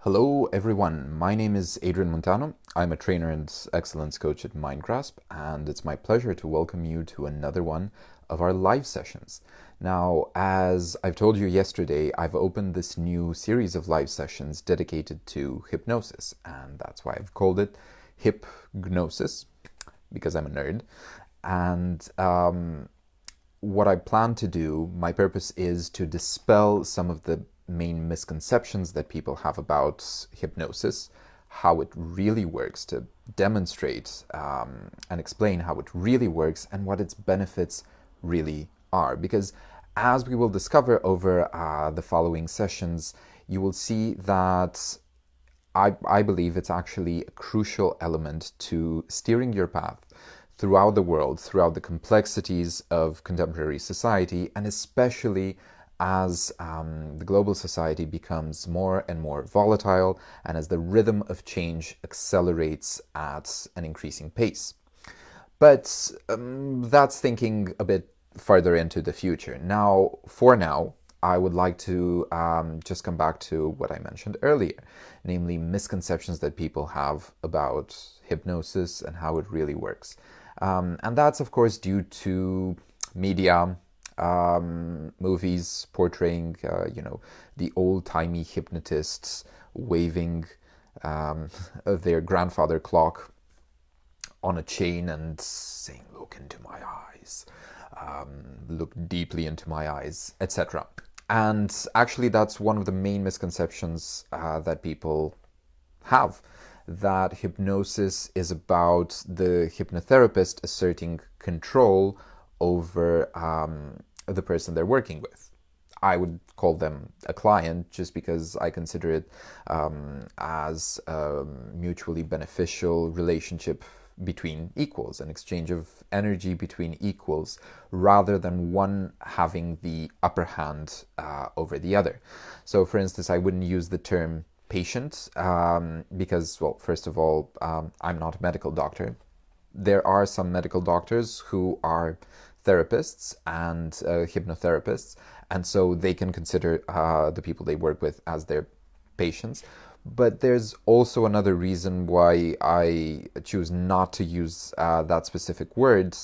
Hello everyone, my name is Adrian Montano. I'm a trainer and excellence coach at Mindgrasp, and it's my pleasure to welcome you to another one of our live sessions. Now, as I've told you yesterday, I've opened this new series of live sessions dedicated to hypnosis, and that's why I've called it Hypnosis, because I'm a nerd. And what I plan to do, my purpose is to dispel some of the main misconceptions that people have about hypnosis, how it really works, to demonstrate and explain how it really works and what its benefits really are. Because as we will discover over the following sessions, you will see that I believe it's actually a crucial element to steering your path throughout the world, throughout the complexities of contemporary society, and especially as the global society becomes more and more volatile and as the rhythm of change accelerates at an increasing pace. But that's thinking a bit further into the future. For now, I would like to just come back to what I mentioned earlier, namely misconceptions that people have about hypnosis and how it really works. And that's, of course, due to media, movies portraying, the old-timey hypnotists waving their grandfather clock on a chain and saying, "Look into my eyes, look deeply into my eyes," etc. And actually, that's one of the main misconceptions that people have, that hypnosis is about the hypnotherapist asserting control over the person they're working with. I would call them a client just because I consider it as a mutually beneficial relationship between equals, an exchange of energy between equals, rather than one having the upper hand over the other. So, for instance, I wouldn't use the term patient because, well, first of all, I'm not a medical doctor. There are some medical doctors who are therapists and hypnotherapists, and so they can consider the people they work with as their patients. But there's also another reason why I choose not to use that specific word,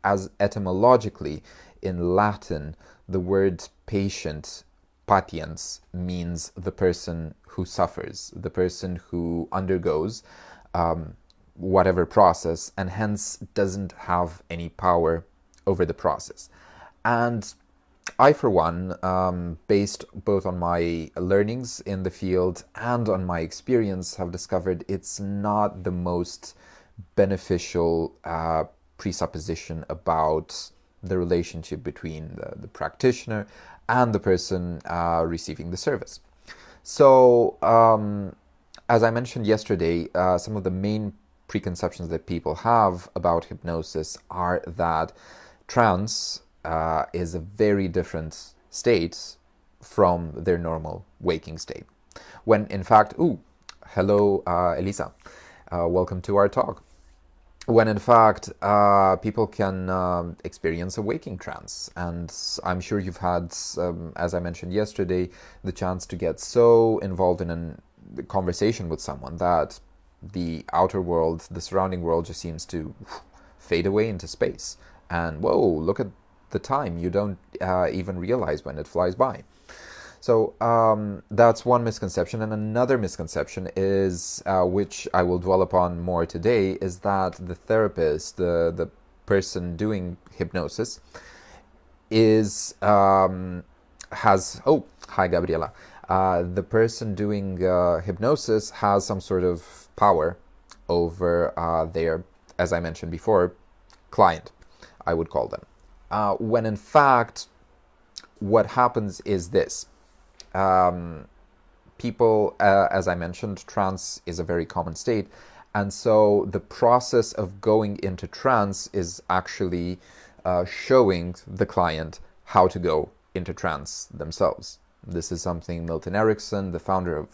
as etymologically in Latin, the word patient, patiens, means the person who suffers, the person who undergoes whatever process, and hence doesn't have any power over the process. And I, for one, based both on my learnings in the field and on my experience, have discovered it's not the most beneficial presupposition about the relationship between the practitioner and the person receiving the service. So, as I mentioned yesterday, some of the main preconceptions that people have about hypnosis are that trance is a very different state from their normal waking state. When in fact, hello, Elisa, welcome to our talk. When in fact, people can experience a waking trance. And I'm sure you've had, as I mentioned yesterday, the chance to get so involved in a conversation with someone that the outer world, the surrounding world, just seems to fade away into space. And whoa, look at the time. You don't even realize when it flies by. So that's one misconception. And another misconception is, which I will dwell upon more today, is that the therapist, the person doing hypnosis, has, oh, hi, Gabriela. The person doing hypnosis has some sort of power over their, as I mentioned before, client, I would call them. When in fact, what happens is this. People, as I mentioned, trance is a very common state. And so the process of going into trance is actually showing the client how to go into trance themselves. This is something Milton Erickson, the founder of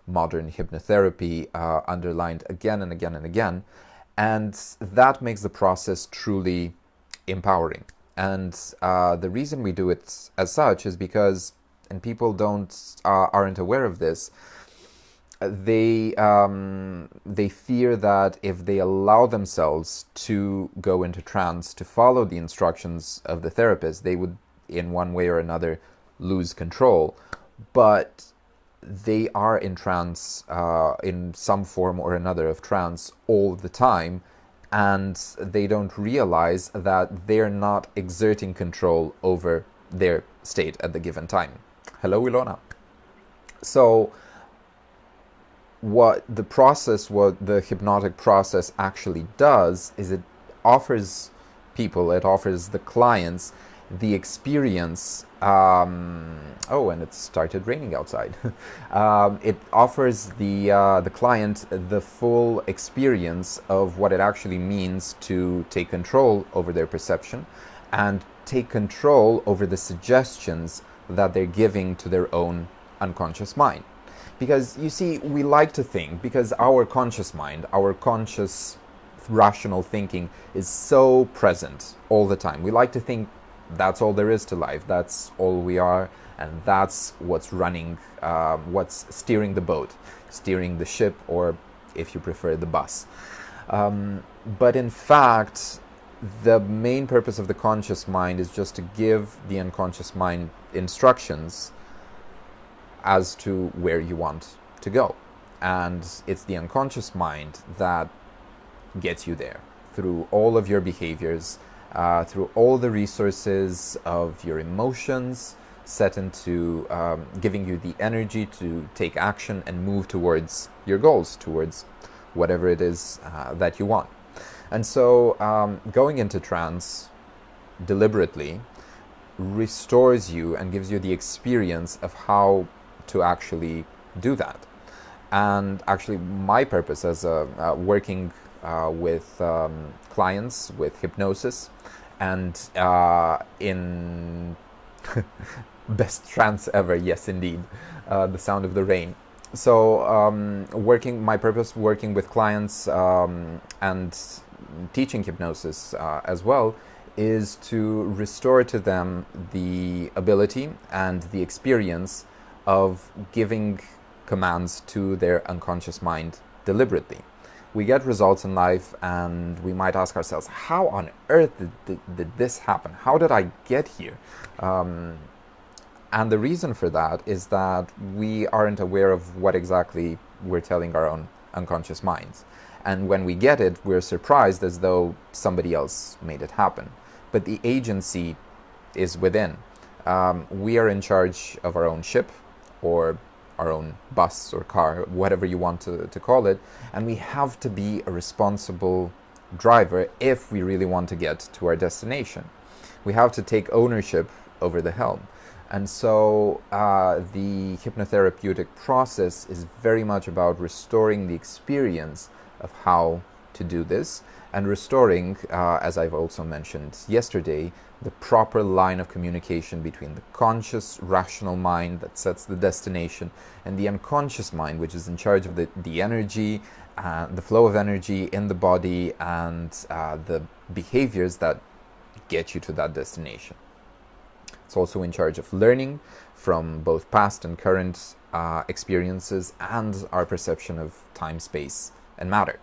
modern hypnotherapy, underlined again and again and again. And that makes the process truly empowering. And the reason we do it as such is because, and people aren't aware of this, they fear that if they allow themselves to go into trance, to follow the instructions of the therapist, they would, in one way or another, lose control. But they are in trance, in some form or another of trance all the time, and they don't realize that they're not exerting control over their state at the given time. Hello, Ilona. So what the hypnotic process actually does is it offers the clients the experience. Oh, and it started raining outside. It offers the client the full experience of what it actually means to take control over their perception and take control over the suggestions that they're giving to their own unconscious mind. Because, you see, we like to think, because our conscious mind, our conscious rational thinking is so present all the time. We like to think that's all there is to life, that's all we are, and that's what's running, what's steering the boat, steering the ship, or if you prefer, the bus. But in fact, the main purpose of the conscious mind is just to give the unconscious mind instructions as to where you want to go. And it's the unconscious mind that gets you there through all of your behaviors, through all the resources of your emotions, set into giving you the energy to take action and move towards your goals, towards whatever it is that you want. And so going into trance deliberately restores you and gives you the experience of how to actually do that. And actually, my purpose as working with clients with hypnosis and in best trance ever, yes indeed, the sound of the rain. So my purpose working with clients and teaching hypnosis as well is to restore to them the ability and the experience of giving commands to their unconscious mind deliberately. We get results in life and we might ask ourselves, how on earth did this happen? How did I get here? And the reason for that is that we aren't aware of what exactly we're telling our own unconscious minds. And when we get it, we're surprised as though somebody else made it happen. But the agency is within. We are in charge of our own ship, or our own bus or car, whatever you want to call it, and we have to be a responsible driver if we really want to get to our destination. We have to take ownership over the helm. And so the hypnotherapeutic process is very much about restoring the experience of how to do this, and restoring, as I've also mentioned yesterday, the proper line of communication between the conscious, rational mind that sets the destination and the unconscious mind, which is in charge of the energy, the flow of energy in the body, and the behaviors that get you to that destination. It's also in charge of learning from both past and current experiences and our perception of time, space, and matter.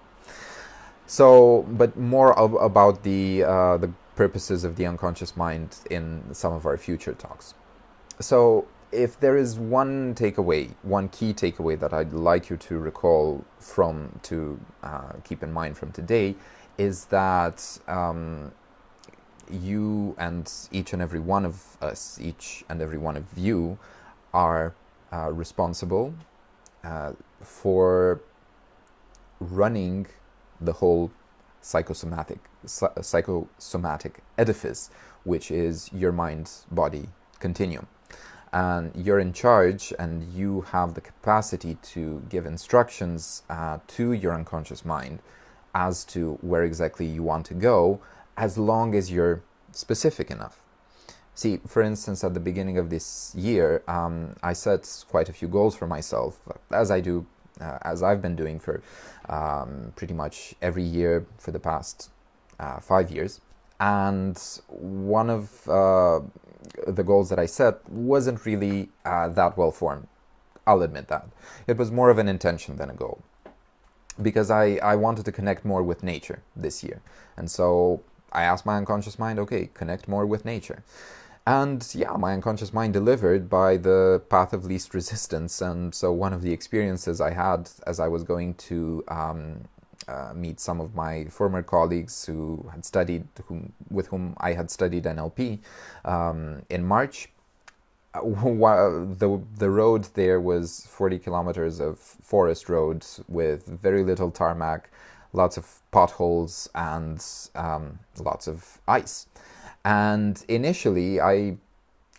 So, but more about the purposes of the unconscious mind in some of our future talks. So, if there is one key takeaway that I'd like you to recall to keep in mind from today, is that you and each and every one of us, each and every one of you, are responsible for running the whole psychosomatic edifice, which is your mind-body continuum. And you're in charge, and you have the capacity to give instructions to your unconscious mind as to where exactly you want to go, as long as you're specific enough. See, for instance, at the beginning of this year, I set quite a few goals for myself, as I've been doing for pretty much every year for the past 5 years. And one of the goals that I set wasn't really that well formed. I'll admit that. It was more of an intention than a goal, because I wanted to connect more with nature this year. And so I asked my unconscious mind, okay, connect more with nature. And yeah, my unconscious mind delivered by the path of least resistance. And so one of the experiences I had as I was going to meet some of my former colleagues who had studied, with whom I had studied NLP in March, the road there was 40 kilometers of forest roads with very little tarmac, lots of potholes, and lots of ice. And initially, I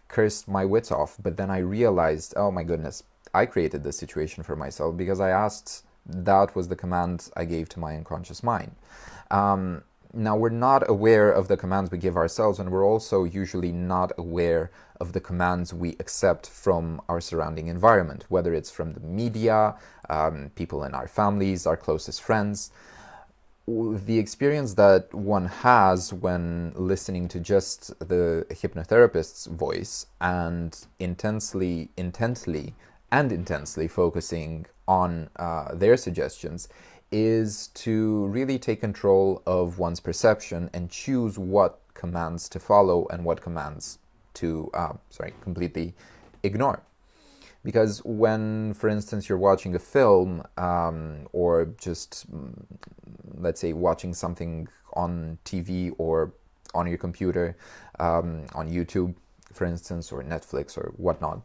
cursed my wits off, but then I realized, oh my goodness, I created this situation for myself because I asked. That was the command I gave to my unconscious mind. Now, we're not aware of the commands we give ourselves, and we're also usually not aware of the commands we accept from our surrounding environment, whether it's from the media, people in our families, our closest friends. The experience that one has when listening to just the hypnotherapist's voice and intensely focusing on their suggestions is to really take control of one's perception and choose what commands to follow and what commands to completely ignore. Because when, for instance, you're watching a film or just, let's say, watching something on TV or on your computer, on YouTube, for instance, or Netflix or whatnot,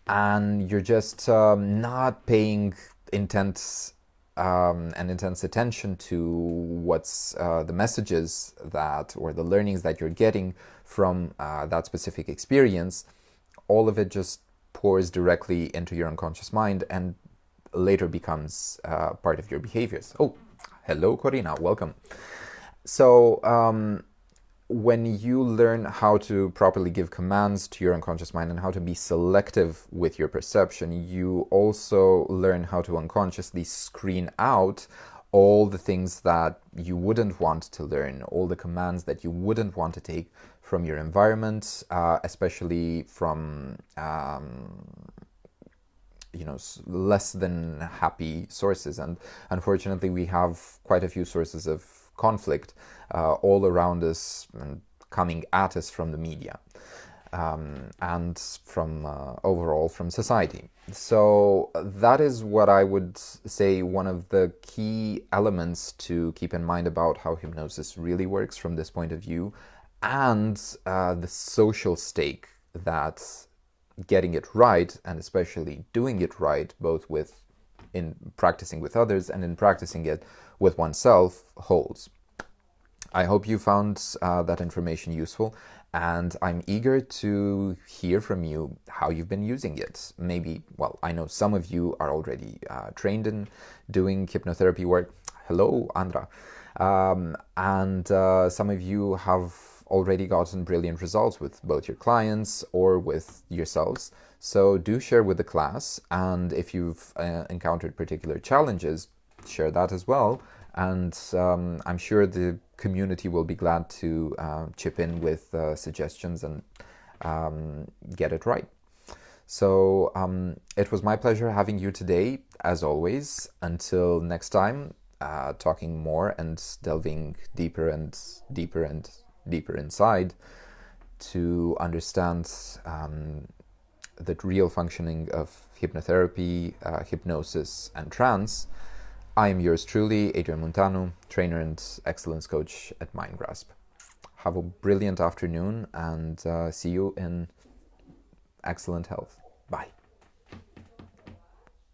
and you're just not paying intense attention to what's the messages that, or the learnings that you're getting from that specific experience, all of it just pours directly into your unconscious mind and later becomes part of your behaviors. Oh, hello, Corina, welcome. So when you learn how to properly give commands to your unconscious mind and how to be selective with your perception, you also learn how to unconsciously screen out all the things that you wouldn't want to learn, all the commands that you wouldn't want to take from your environment, especially from less than happy sources. And unfortunately, we have quite a few sources of conflict all around us and coming at us from the media and from overall from society. So that is what I would say one of the key elements to keep in mind about how hypnosis really works from this point of view, and the social stake that getting it right, and especially doing it right, both in practicing with others and in practicing it with oneself, holds. I hope you found that information useful, and I'm eager to hear from you how you've been using it. Maybe, well, I know some of you are already trained in doing hypnotherapy work. Hello, Andra. And some of you have already gotten brilliant results with both your clients or with yourselves. So do share with the class, and if you've encountered particular challenges, share that as well. And I'm sure the community will be glad to chip in with suggestions and get it right. So it was my pleasure having you today, as always. Until next time, talking more and delving deeper and deeper and deeper inside to understand the real functioning of hypnotherapy, hypnosis, and trance. I am yours truly, Adrian Montano, trainer and excellence coach at Mindgrasp. Have a brilliant afternoon and see you in excellent health. Bye.